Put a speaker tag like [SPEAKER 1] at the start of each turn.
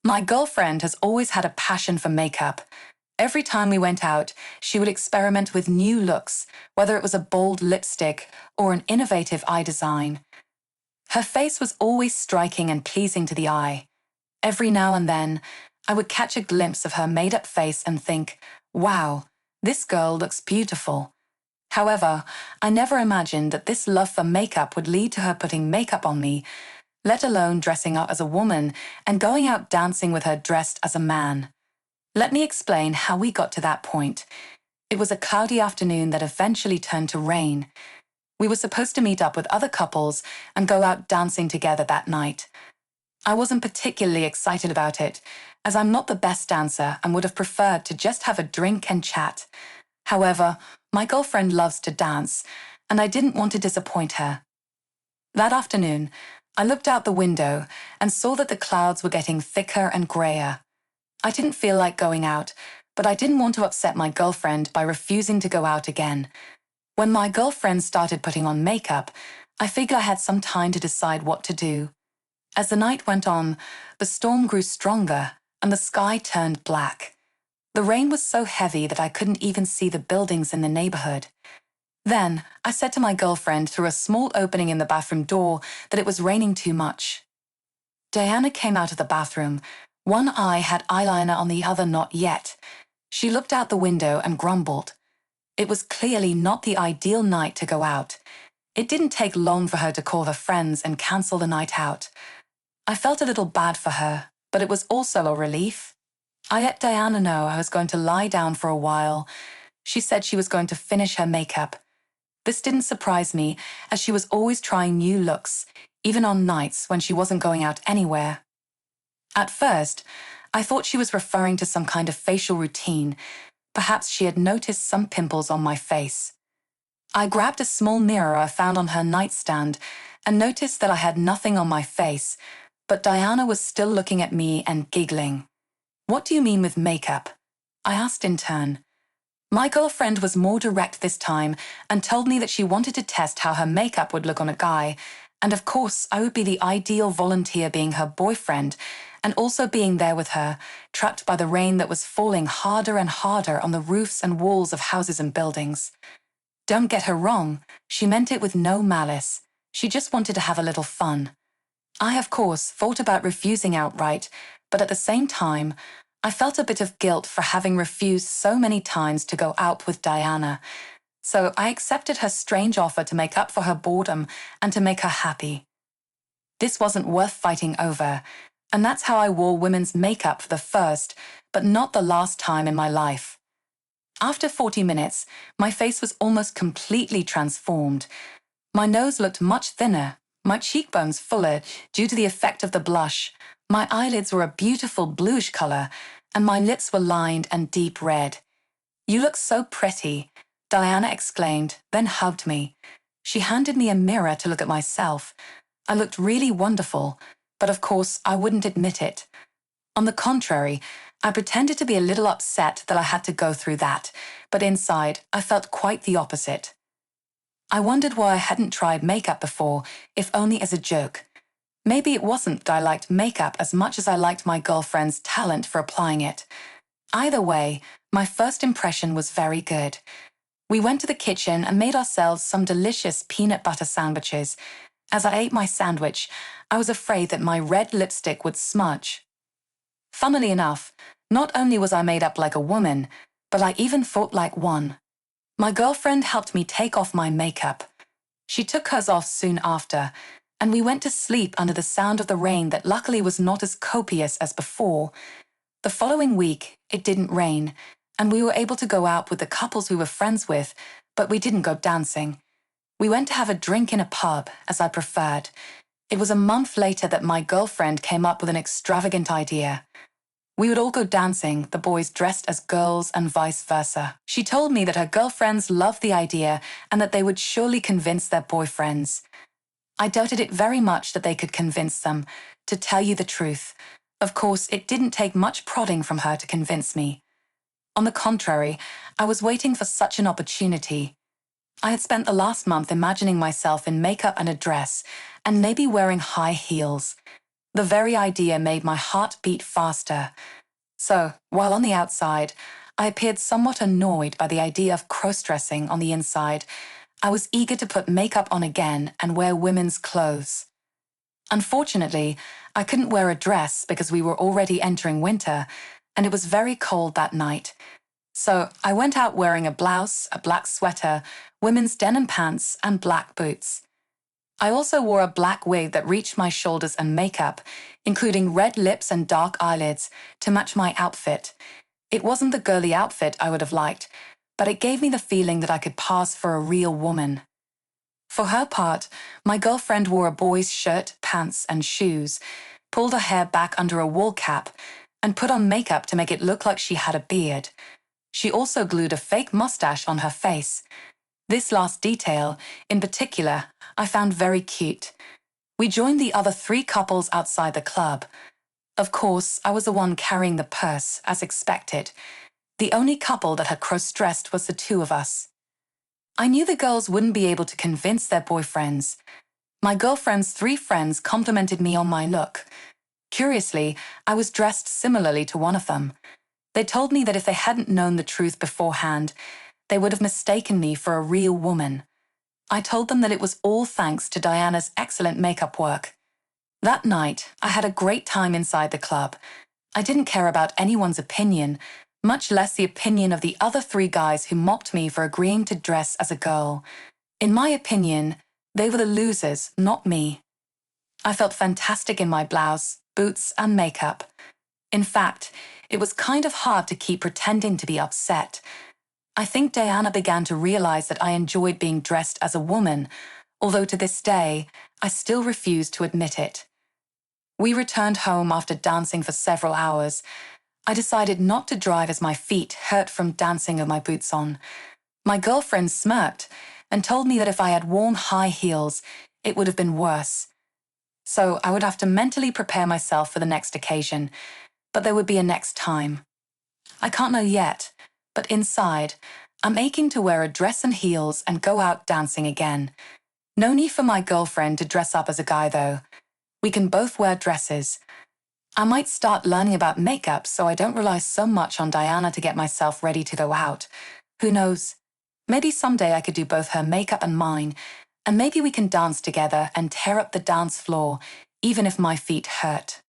[SPEAKER 1] My girlfriend has always had a passion for makeup. Every time we went out, she would experiment with new looks, whether it was a bold lipstick or an innovative eye design. Her face was always striking and pleasing to the eye. Every now and then, I would catch a glimpse of her made-up face and think, wow, this girl looks beautiful. However, I never imagined that this love for makeup would lead to her putting makeup on me, let alone dressing up as a woman and going out dancing with her dressed as a man. Let me explain how we got to that point. It was a cloudy afternoon that eventually turned to rain. We were supposed to meet up with other couples and go out dancing together that night. I wasn't particularly excited about it, as I'm not the best dancer and would have preferred to just have a drink and chat. However, my girlfriend loves to dance, and I didn't want to disappoint her. That afternoon, I looked out the window and saw that the clouds were getting thicker and grayer. I didn't feel like going out, but I didn't want to upset my girlfriend by refusing to go out again. When my girlfriend started putting on makeup, I figured I had some time to decide what to do. As the night went on, the storm grew stronger and the sky turned black. The rain was so heavy that I couldn't even see the buildings in the neighborhood. Then, I said to my girlfriend through a small opening in the bathroom door that it was raining too much. Diana came out of the bathroom. One eye had eyeliner on the other not yet. She looked out the window and grumbled. It was clearly not the ideal night to go out. It didn't take long for her to call her friends and cancel the night out. I felt a little bad for her, but it was also a relief. I let Diana know I was going to lie down for a while. She said she was going to finish her makeup. This didn't surprise me, as she was always trying new looks, even on nights when she wasn't going out anywhere. At first, I thought she was referring to some kind of facial routine. Perhaps she had noticed some pimples on my face. I grabbed a small mirror I found on her nightstand and noticed that I had nothing on my face, but Diana was still looking at me and giggling. "What do you mean with makeup?" I asked in turn. My girlfriend was more direct this time and told me that she wanted to test how her makeup would look on a guy, and of course I would be the ideal volunteer being her boyfriend and also being there with her, trapped by the rain that was falling harder and harder on the roofs and walls of houses and buildings. Don't get her wrong, she meant it with no malice. She just wanted to have a little fun. I, of course, thought about refusing outright, but at the same time, I felt a bit of guilt for having refused so many times to go out with Diana. So I accepted her strange offer to make up for her boredom and to make her happy. This wasn't worth fighting over, and that's how I wore women's makeup for the first, but not the last time in my life. After 40 minutes, my face was almost completely transformed. My nose looked much thinner, my cheekbones fuller due to the effect of the blush. My eyelids were a beautiful bluish color, and my lips were lined and deep red. "You look so pretty," Diana exclaimed, then hugged me. She handed me a mirror to look at myself. I looked really wonderful, but of course I wouldn't admit it. On the contrary, I pretended to be a little upset that I had to go through that, but inside I felt quite the opposite. I wondered why I hadn't tried makeup before, if only as a joke. Maybe it wasn't that I liked makeup as much as I liked my girlfriend's talent for applying it. Either way, my first impression was very good. We went to the kitchen and made ourselves some delicious peanut butter sandwiches. As I ate my sandwich, I was afraid that my red lipstick would smudge. Funnily enough, not only was I made up like a woman, but I even thought like one. My girlfriend helped me take off my makeup. She took hers off soon after, and we went to sleep under the sound of the rain that luckily was not as copious as before. The following week, it didn't rain, and we were able to go out with the couples we were friends with, but we didn't go dancing. We went to have a drink in a pub, as I preferred. It was a month later that my girlfriend came up with an extravagant idea. We would all go dancing, the boys dressed as girls and vice versa. She told me that her girlfriends loved the idea and that they would surely convince their boyfriends. I doubted it very much that they could convince them. To tell you the truth, of course, it didn't take much prodding from her to convince me. On the contrary, I was waiting for such an opportunity. I had spent the last month imagining myself in makeup and a dress, and maybe wearing high heels. The very idea made my heart beat faster. So, while on the outside, I appeared somewhat annoyed by the idea of crossdressing on the inside, I was eager to put makeup on again and wear women's clothes. Unfortunately, I couldn't wear a dress because we were already entering winter, and it was very cold that night. So I went out wearing a blouse, a black sweater, women's denim pants, and black boots. I also wore a black wig that reached my shoulders and makeup, including red lips and dark eyelids, to match my outfit. It wasn't the girly outfit I would have liked, but it gave me the feeling that I could pass for a real woman. For her part, my girlfriend wore a boy's shirt, pants, and shoes, pulled her hair back under a wool cap, and put on makeup to make it look like she had a beard. She also glued a fake mustache on her face. This last detail, in particular, I found very cute. We joined the other 3 couples outside the club. Of course, I was the one carrying the purse, as expected. The only couple that had cross-dressed was the 2 of us. I knew the girls wouldn't be able to convince their boyfriends. My girlfriend's 3 friends complimented me on my look. Curiously, I was dressed similarly to one of them. They told me that if they hadn't known the truth beforehand, they would have mistaken me for a real woman. I told them that it was all thanks to Diana's excellent makeup work. That night, I had a great time inside the club. I didn't care about anyone's opinion, much less the opinion of the other 3 guys who mocked me for agreeing to dress as a girl. In my opinion, they were the losers, not me. I felt fantastic in my blouse, boots, and makeup. In fact, it was kind of hard to keep pretending to be upset. I think Diana began to realize that I enjoyed being dressed as a woman, although to this day, I still refuse to admit it. We returned home after dancing for several hours. I decided not to drive as my feet hurt from dancing with my boots on. My girlfriend smirked and told me that if I had worn high heels, it would have been worse. So I would have to mentally prepare myself for the next occasion, but there would be a next time. I can't know yet, but inside, I'm aching to wear a dress and heels and go out dancing again. No need for my girlfriend to dress up as a guy, though. We can both wear dresses. I might start learning about makeup so I don't rely so much on Diana to get myself ready to go out. Who knows? Maybe someday I could do both her makeup and mine, and maybe we can dance together and tear up the dance floor, even if my feet hurt.